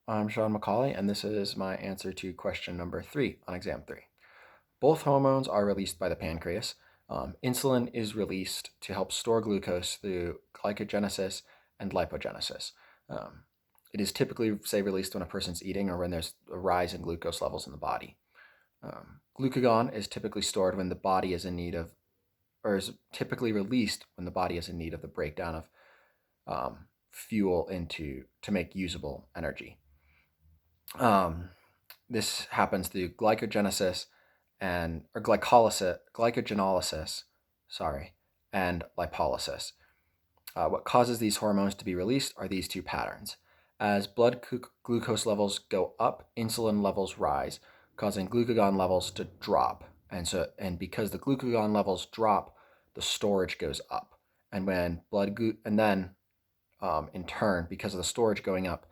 I'm Sean McCauley, and this is my answer to question number 3 on exam 3. Both hormones are released by the pancreas. Insulin is released to help store glucose through glycogenesis and lipogenesis. It is typically, say, released when a person's eating or when there's a rise in glucose levels in the body. Glucagon is typically stored when the body is in need of, or is typically released when the body is in need of the breakdown of fuel to make usable energy. This happens through glycogenolysis and glycogenolysis, and lipolysis. What causes these hormones to be released are these two patterns. As blood glucose levels go up, insulin levels rise, causing glucagon levels to drop. And because the glucagon levels drop, the storage goes up. And when in turn, because of the storage going up,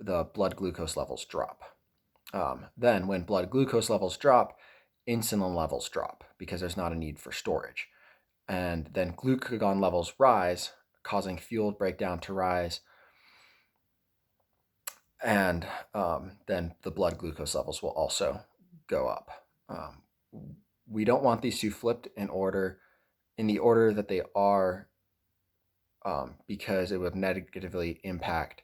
the blood glucose levels drop. Then when blood glucose levels drop, insulin levels drop because there's not a need for storage. And then glucagon levels rise, causing fuel breakdown to rise. And then the blood glucose levels will also go up. We don't want these two flipped in the order that they are, because it would negatively impact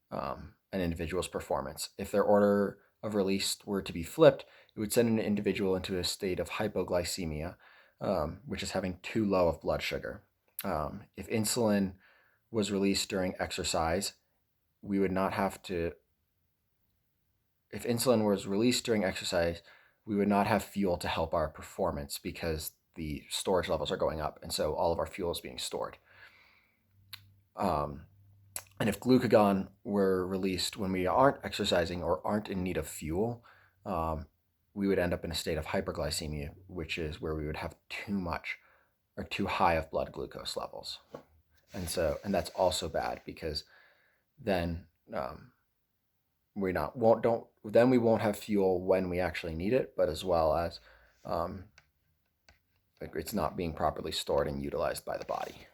an individual's performance. If their order of release were to be flipped, it would send an individual into a state of hypoglycemia, which is having too low of blood sugar. If insulin was released during exercise, we would not have to. If insulin was released during exercise, we would not have fuel to help our performance because the storage levels are going up, and so all of our fuel is being stored. And if glucagon were released when we aren't exercising or aren't in need of fuel, we would end up in a state of hyperglycemia, which is where we would have too much or too high of blood glucose levels. And that's also bad because then we won't have fuel when we actually need it, but as well as it's not being properly stored and utilized by the body.